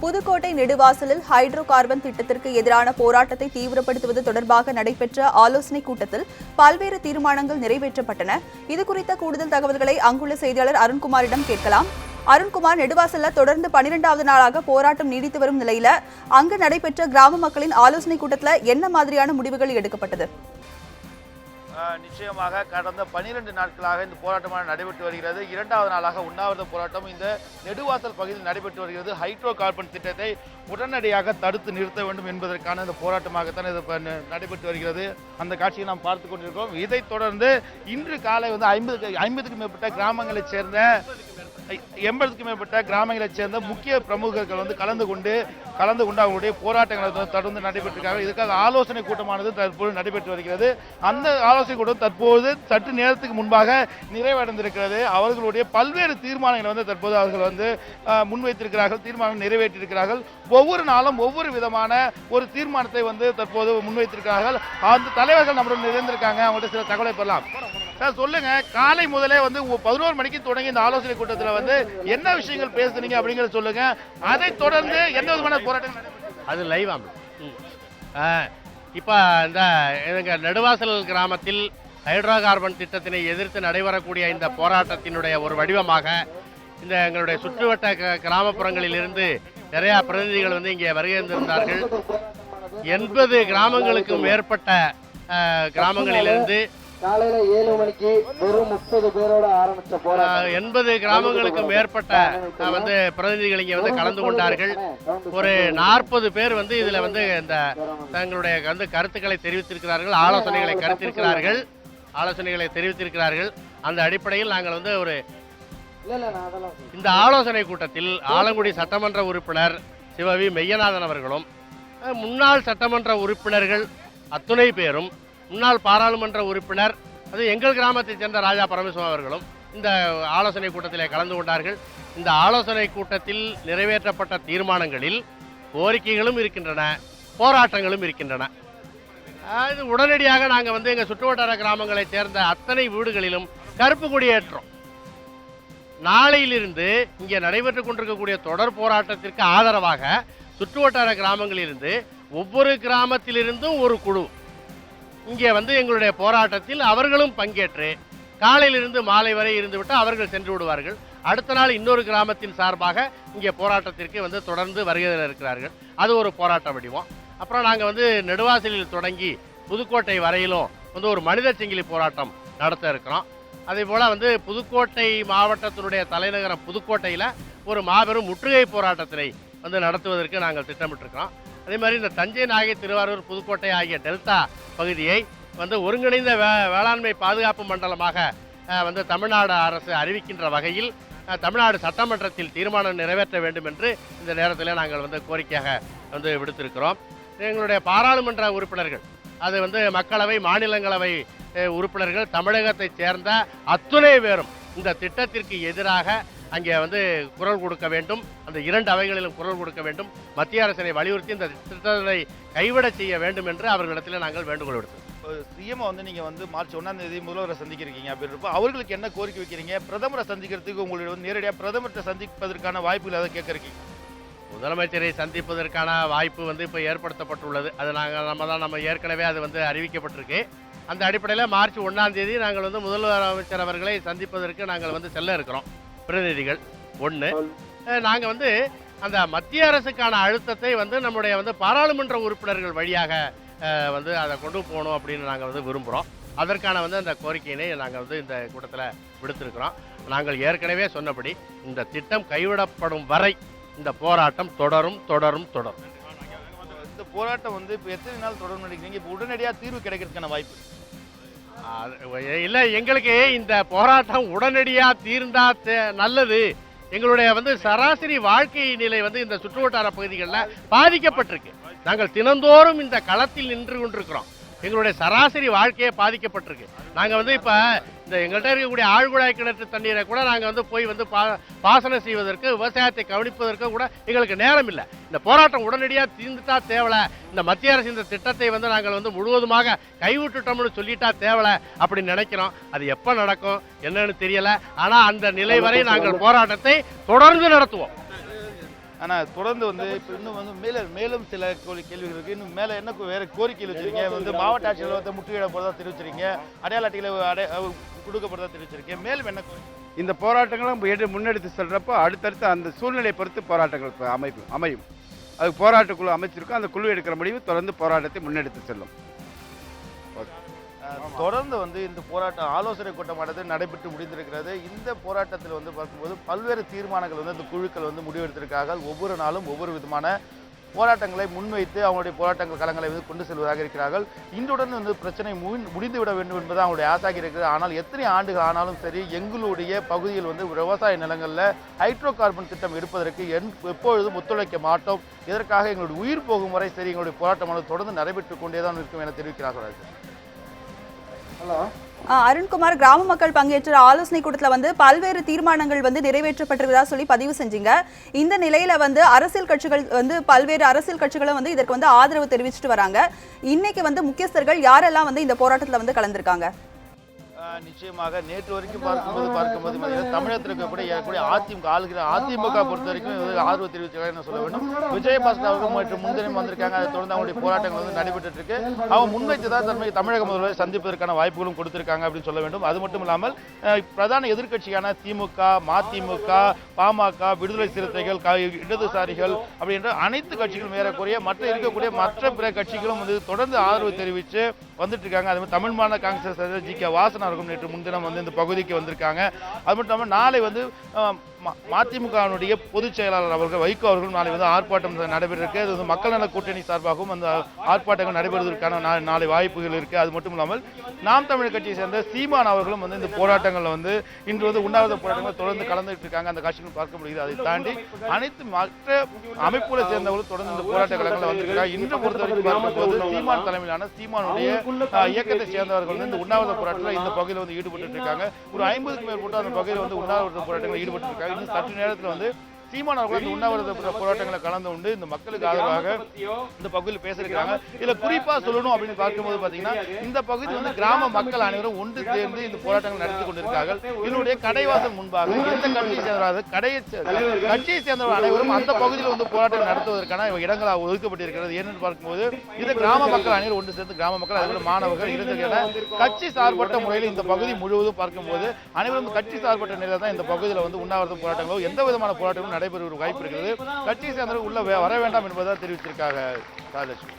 Pudukkottai நெடுவாசலில் hydro carbon திட்டத்திற்கு எதிரான போராட்டத்தை தீவிரப்படுத்துவது தொடர்பாக நடைபெற்ற ஆலோசனைக் கூட்டத்தில் பல்வேறு தீர்மானங்கள் நிறைவேற்றப்பட்டன. இதுகுறித்த கூடுதல் தகவல்களை அங்குள்ள செய்தியாளர் அருண்குமாரிடம் கேட்கலாம். அருண்குமார், நெடுவாசல்ல தொடர்ந்து 12வது நாளாக போராட்டம் நீடித்து வரும் நிலையில அங்கு நடைபெற்ற கிராம மக்களின் ஆலோசனைக் கூட்டத்தில் என்ன மாதிரியான முடிவுகள் எடுக்கப்பட்டது? நிச்சயமாக கடந்த 12 நாட்களாக இந்த போராட்டமாக நடைபெற்று வருகிறது. 2வது நாளாக உண்ணாவிரத போராட்டம் இந்த நெடுவாசல் பகுதியில் நடைபெற்று வருகிறது. ஹைட்ரோ கார்பன் திட்டத்தை உடனடியாக தடுத்து நிறுத்த வேண்டும் என்பதற்கான இந்த போராட்டமாகத்தான் இது நடைபெற்று வருகிறது. அந்த காட்சியை நாம் பார்த்து கொண்டிருக்கிறோம். இதைத் தொடர்ந்து இன்று காலை 50க்கும் மேற்பட்ட கிராமங்களைச் சேர்ந்த 80க்கும் மேற்பட்ட கிராமங்களைச் சேர்ந்த முக்கிய பிரமுகர்கள் கலந்து கொண்டு அவங்களுடைய போராட்டங்களை தொடர்ந்து நடைபெற்றிருக்காங்க. இதுக்காக ஆலோசனை கூட்டமானது தற்போது நடைபெற்று வருகிறது. அந்த ஆலோசனை கூட்டம் தற்போது சற்று நேரத்துக்கு முன்பாக நிறைவடைந்திருக்கிறது. அவர்களுடைய பல்வேறு தீர்மானங்களை தற்போது அவர்கள் முன்வைத்திருக்கிறார்கள், தீர்மானம் நிறைவேற்றியிருக்கிறார்கள். ஒவ்வொரு நாளும் ஒவ்வொரு விதமான ஒரு தீர்மானத்தை தற்போது முன்வைத்திருக்கிறார்கள். அந்த தலைவர்கள் நம்மளுடன் நிறைந்திருக்காங்க. அவங்கள்ட்ட சில தகவலை பெறலாம். சார், சொல்லுங்க, காலை முதலே 11 மணிக்கு தொடங்கி இந்த ஆலோசனை கூட்டத்தில் என்ன விஷயங்கள் பேசுனீங்க அப்படிங்கறத சொல்லுங்க. அதை தொடர்ந்து என்ன விதமான போராட்டம்? அது லைவ் ஆம். இப்போ இந்த நெடுவாசல் கிராமத்தில் ஹைட்ரோ கார்பன் திட்டத்தினை எதிர்த்து நடைபெறக்கூடிய இந்த போராட்டத்தினுடைய ஒரு வடிவமாக இந்த எங்களுடைய சுற்றுவட்ட கிராமப்புறங்களிலிருந்து நிறைய பிரதிநிதிகள் இங்கே வருகை தந்திருந்தார்கள். 80 கிராமங்களுக்கும் மேற்பட்ட கிராமங்களிலிருந்து காலையில 7 மணிக்கு வெறும் 30 பேரோட ஆரம்பிச்ச போராட்டம் 80 கிராமங்களுக்கு மேற்பட்ட பிரதிநிதிகள் இங்கே கலந்து கொண்டார்கள். ஒரு 40 பேர் இதுல இந்த தங்களுடைய கருத்துக்களை தெரிவித்திருக்கிறார்கள், ஆலோசனைகளை தெரிவித்திருக்கிறார்கள். அந்த அடிப்படையில் நாங்கள் ஒரு இந்த ஆலோசனை கூட்டத்தில் ஆலங்குடி சட்டமன்ற உறுப்பினர் சிவவி மெய்யநாதன் அவர்களும், முன்னாள் சட்டமன்ற உறுப்பினர்கள் அத்துணை பேரும், முன்னாள் பாராளுமன்ற உறுப்பினர் எங்கள் கிராமத்தைச் சேர்ந்த ராஜா பரமேஸ்வரன் அவர்களும் இந்த ஆலோசனை கூட்டத்திலே கலந்து கொண்டார்கள். இந்த ஆலோசனை கூட்டத்தில் நிறைவேற்றப்பட்ட தீர்மானங்களில் கோரிக்கைகளும் இருக்கின்றன, போராட்டங்களும் இருக்கின்றன. இது உடனடியாக நாங்கள் எங்கள் சுற்றுவட்டார கிராமங்களைச் சேர்ந்த அத்தனை வீடுகளிலும் கருப்பு கொடி ஏற்றோம். நாளையிலிருந்து இங்கே நடைபெற்றுக் கொண்டிருக்கக்கூடிய தொடர் போராட்டத்திற்கு ஆதரவாக சுற்றுவட்டார கிராமங்களிலிருந்து ஒவ்வொரு கிராமத்திலிருந்தும் ஒரு குழு இங்கே எங்களுடைய போராட்டத்தில் அவர்களும் பங்கேற்று காலையிலிருந்து மாலை வரை இருந்துவிட்டு அவர்கள் சென்று விடுவார்கள். அடுத்த நாள் இன்னொரு கிராமத்தின் சார்பாக இங்கே போராட்டத்திற்கு தொடர்ந்து வருகை இருக்கிறார்கள். அது ஒரு போராட்ட வடிவம். அப்புறம் நாங்கள் நெடுவாசலில் தொடங்கி புதுக்கோட்டை வரையிலும் ஒரு மனித சங்கிலி போராட்டம் நடத்த இருக்கிறோம். அதே போல் புதுக்கோட்டை மாவட்டத்தினுடைய தலைநகரம் புதுக்கோட்டையில் ஒரு மாபெரும் முற்றுகை போராட்டத்தினை நடத்துவதற்கு நாங்கள் திட்டமிட்டிருக்கிறோம். அதே மாதிரி இந்த தஞ்சை, நாகை, திருவாரூர், புதுக்கோட்டை ஆகிய டெல்டா பகுதியை ஒருங்கிணைந்த வேளாண்மை பாதுகாப்பு மண்டலமாக தமிழ்நாடு அரசு அறிவிக்கின்ற வகையில் தமிழ்நாடு சட்டமன்றத்தில் தீர்மானம் நிறைவேற்ற வேண்டும் என்று இந்த நேரத்தில் நாங்கள் கோரிக்கையாக விடுத்திருக்கிறோம். எங்களுடைய பாராளுமன்ற உறுப்பினர்கள், அது மக்களவை, மாநிலங்களவை உறுப்பினர்கள், தமிழகத்தைச் சேர்ந்த அத்துணை பேரும் இந்த திட்டத்திற்கு எதிராக அங்கே குரல் கொடுக்க வேண்டும். அந்த 2 அவைகளிலும் குரல் கொடுக்க வேண்டும். மத்திய அரசினை வலியுறுத்தி இந்த திட்டத்தை கைவிட செய்ய வேண்டும் என்று அவர்களிடத்தில் நாங்கள் வேண்டுகோள் விடுத்தோம். சிஎம் நீங்க மார்ச் 1ஆம் தேதி முதல்வரை சந்திக்கிறீங்க அப்படின்றப்ப அவர்களுக்கு என்ன கோரிக்கை வைக்கிறீங்க? பிரதமரை சந்திக்கிறதுக்கு உங்களுடைய நேரடியாக பிரதமரை சந்திப்பதற்கான வாய்ப்புகள் அதை கேட்கறீங்க? முதலமைச்சரை சந்திப்பதற்கான வாய்ப்பு இப்போ ஏற்படுத்தப்பட்டுள்ளது. அது நம்ம ஏற்கனவே அது அறிவிக்கப்பட்டிருக்கு. அந்த அடிப்படையில் மார்ச் 1ஆம் தேதி நாங்கள் முதலமைச்சர் அவர்களை சந்திப்பதற்கு நாங்கள் செல்ல இருக்கிறோம். பிரதிநிதிகள் 1 நாங்கள் அந்த மத்திய அரசுக்கான அழுத்தத்தை நம்முடைய பாராளுமன்ற உறுப்பினர்கள் வழியாக அதை கொண்டு போகணும் அப்படின்னு நாங்கள் விரும்புகிறோம். அதற்கான அந்த கோரிக்கையினை நாங்கள் இந்த கூட்டத்தில் விடுத்திருக்கிறோம். நாங்கள் ஏற்கனவே சொன்னபடி இந்த திட்டம் கைவிடப்படும் வரை இந்த போராட்டம் தொடரும். இந்த போராட்டம் இப்போ எத்தனை நாள் தொடரும் நினைக்கிறீங்க? இப்போ உடனடியாக தீர்வு கிடைக்கிறதுக்கான வாய்ப்பு இல்லை. எங்களுக்கு இந்த போராட்டம் உடனடியாக தீர்ந்தா நல்லது. எங்களுடைய சராசரி வாழ்க்கை நிலை இந்த சுற்றுவட்டார பகுதிகளில் பாதிக்கப்பட்டிருக்கு. நாங்கள் தினந்தோறும் இந்த களத்தில் நின்று கொண்டிருக்கிறோம். எங்களுடைய சராசரி வாழ்க்கையே பாதிக்கப்பட்டிருக்கு. நாங்கள் இப்போ இந்த எங்கள்கிட்ட இருக்கக்கூடிய ஆழ்குழாய் கிணற்று தண்ணீரை கூட நாங்கள் போய் பாசனம் செய்வதற்கு, விவசாயத்தை கவனிப்பதற்கு கூட எங்களுக்கு நேரம் இல்லை. இந்த போராட்டம் உடனடியாக தீர்ந்துட்டா தேவலை. இந்த மத்திய அரசு இந்த திட்டத்தை நாங்கள் முழுவதுமாக கைவிட்டுட்டோம்னு சொல்லிட்டா தேவலை அப்படின்னு நினைக்கிறோம். அது எப்போ நடக்கும் என்னன்னு தெரியல. ஆனால் அந்த நிலை வரை நாங்கள் போராட்டத்தை தொடர்ந்து நடத்துவோம். ஆனால் தொடர்ந்து வந்து இப்போ இன்னும் வந்து மேலும் சில கேள்விகள் இருக்குது. இன்னும் மேலே என்ன வேறு கோரிக்கைகள் வச்சுருக்கீங்க? வந்து மாவட்ட ஆட்சியர் வந்து முற்றுகையிட போகிறதா தெரிவிச்சிருக்கீங்க, அடையாள அட்டைகளை கொடுக்கப்படுறதா தெரிவிச்சிருக்கீங்க. மேலும் என்ன இந்த போராட்டங்களும் முன்னெடுத்து செல்றப்போ அடுத்தடுத்து அந்த சூழ்நிலையை பொறுத்து போராட்டங்கள் அமையும். அது போராட்ட குழு அமைச்சிருக்கோம். அந்த குழு எடுக்கிற முடிவு தொடர்ந்து போராட்டத்தை முன்னெடுத்து செல்லும். தொடர்ந்து வந்து இந்த போராட்டம் ஆலோசனை கூட்டமானது நடைபெற்று முடிந்திருக்கிறது. இந்த போராட்டத்தில் வந்து பார்க்கும்போது பல்வேறு தீர்மானங்கள் வந்து இந்த குழுக்கள் வந்து முடிவெடுத்திருக்கிறார்கள். ஒவ்வொரு நாளும் ஒவ்வொரு விதமான போராட்டங்களை முன்வைத்து அவங்களுடைய போராட்டங்கள் களங்களை வந்து கொண்டு செல்வதாக இருக்கிறார்கள். இன்றுடன் வந்து பிரச்சனை முடிந்துவிட வேண்டும் என்பது அவங்களுடைய ஆசையாக இருக்கிறது. ஆனால் எத்தனை ஆண்டுகள் ஆனாலும் சரி, எங்களுடைய பகுதியில் வந்து விவசாய நிலங்களில் ஹைட்ரோ கார்பன் திட்டம் எடுப்பதற்கு எப்பொழுதும் ஒத்துழைக்க மாட்டோம். இதற்காக எங்களுடைய உயிர் போகும் வரை சரி எங்களுடைய போராட்டமானது தொடர்ந்து நடைபெற்றுக் கொண்டேதான் இருக்கும் என தெரிவிக்கிறார்கள். அருண்குமார், கிராம மக்கள் பங்கேற்ற ஆலோசனை கூட்டத்தில் வந்து பல்வேறு தீர்மானங்கள் வந்து நிறைவேற்றப்பட்டிருக்கிறதா சொல்லி பதிவு செஞ்சீங்க. இந்த நிலையில வந்து அரசியல் கட்சிகள் வந்து பல்வேறு அரசியல் கட்சிகளும் வந்து இதற்கு வந்து ஆதரவு தெரிவிச்சுட்டு வராங்க. இன்னைக்கு வந்து முக்கியஸ்தர்கள் யாரெல்லாம் வந்து இந்த போராட்டத்தில் வந்து கலந்திருக்காங்க? நிச்சயமாக நேற்று வரைக்கும் பார்க்கும்போது தமிழகத்தில் இருக்கக்கூடிய அதிமுக ஆளுகிற அதிமுக பொறுத்த வரைக்கும் ஆதரவு தெரிவிச்சிருக்காங்க சொல்ல வேண்டும். விஜயபாஸ்கர் அவர்கள் மற்றும் முன்தினம் வந்திருக்காங்க. அதை தொடர்ந்து அவங்களுடைய போராட்டங்கள் வந்து நடைபெற்று இருக்கு. அவங்க முன்வைத்துதான் தமிழக முதல்வரை சந்திப்பதற்கான வாய்ப்புகளும் கொடுத்திருக்காங்க அப்படின்னு சொல்ல வேண்டும். அது மட்டும் இல்லாமல் பிரதான எதிர்க்கட்சியான திமுக, மதிமுக, பாமக, விடுதலை சிறுத்தைகள், இடதுசாரிகள் அப்படின்ற அனைத்து கட்சிகளும் ஏறக்கூடிய மற்ற பிற கட்சிகளும் வந்து தொடர்ந்து ஆதரவு தெரிவித்து வந்துட்டு இருக்காங்க. அதே மாதிரி தமிழ் மாநில காங்கிரஸ் தலைவர் ஜி.கே. வாசன் அவர்கள் நேற்று முன்தினம் வந்து இந்த பகுதிக்கு வந்திருக்காங்க. அது மட்டும் இல்லாமல் நாளை வந்து மதிமுகவினுடைய பொதுச் செயலாளர் அவர்கள் வைகோ அவர்கள் நாளை வந்து ஆர்ப்பாட்டம் நடைபெற்றிருக்கு. அது வந்து மக்கள் நல கூட்டணி சார்பாகவும் அந்த ஆர்ப்பாட்டங்கள் நடைபெறுவதற்கான நாளை வாய்ப்புகள் இருக்கு. அது மட்டும் இல்லாமல் நாம் தமிழர் கட்சியை சேர்ந்த சீமான் அவர்களும் வந்து இந்த போராட்டங்களில் வந்து இன்று வந்து உண்ணாவிரத போராட்டங்கள் தொடர்ந்து கலந்துட்டு இருக்காங்க. அந்த காட்சிகள் பார்க்க முடியுது. அதை தாண்டி அனைத்து மற்ற அமைப்புகளை சேர்ந்தவர்களும் தொடர்ந்து இந்த போராட்ட களங்களில் வந்திருக்காங்க. இன்று பொறுத்தவரைக்கும் பார்க்கும்போது சீமான் தலைமையிலான சீமானுடைய இயக்கத்தை சேர்ந்தவர்கள் வந்து இந்த உண்ணாவிரத போராட்டத்தில் இந்த பகுதியில் வந்து ஈடுபட்டு இருக்காங்க. ஒரு 50க்கும் மேற்பட்ட அந்த பகுதியில் வந்து உண்ணாவிரத போராட்டங்கள் ஈடுபட்டு இருக்காங்க. இன்னும் சற்று நேரத்தில் வந்து சீமான் அவர்கள் இந்த உண்ணாவிரத போராட்டங்களை கலந்து கொண்டு இந்த மக்களுக்கு ஆதரவாக இந்த பகுதியில் பேசியிருக்காங்க. இதுல குறிப்பா சொல்லணும் அப்படின்னு பார்க்கும்போது பாத்தீங்கன்னா இந்த பகுதி வந்து கிராம மக்கள் அனைவரும் ஒன்று சேர்ந்து இந்த போராட்டங்கள் நடத்தி கொண்டிருக்கிறார்கள். இதனுடைய கடைவாசல் முன்பாக எந்த கட்சியை சேர்ந்தவராக கட்சியை சேர்ந்தவர்கள் அனைவரும் அந்த பகுதியில் வந்து போராட்டம் நடத்துவதற்கான இடங்களாக ஒதுக்கப்பட்டிருக்கிறது. ஏன்னு பார்க்கும்போது இது கிராம மக்கள் அனைவரும் ஒன்று சேர்ந்து கிராம மக்கள் அதே மாணவர்கள் இளைஞர்கள் கட்சி சார்பற்ற முறையில் இந்த பகுதி முழுவதும் பார்க்கும்போது அனைவரும் கட்சி சார்பற்ற நிலையில் தான் இந்த பகுதியில் வந்து உண்ணாவிரத போராட்டங்களோ எந்த விதமான போராட்டங்களும் நடைபெறும் வாய்ப்பு இருக்கிறது. கட்சியை சேர்ந்தவர்கள் உள்ள வர வேண்டாம் என்பதை தெரிவித்திருக்காங்க ராஜலட்சுமி.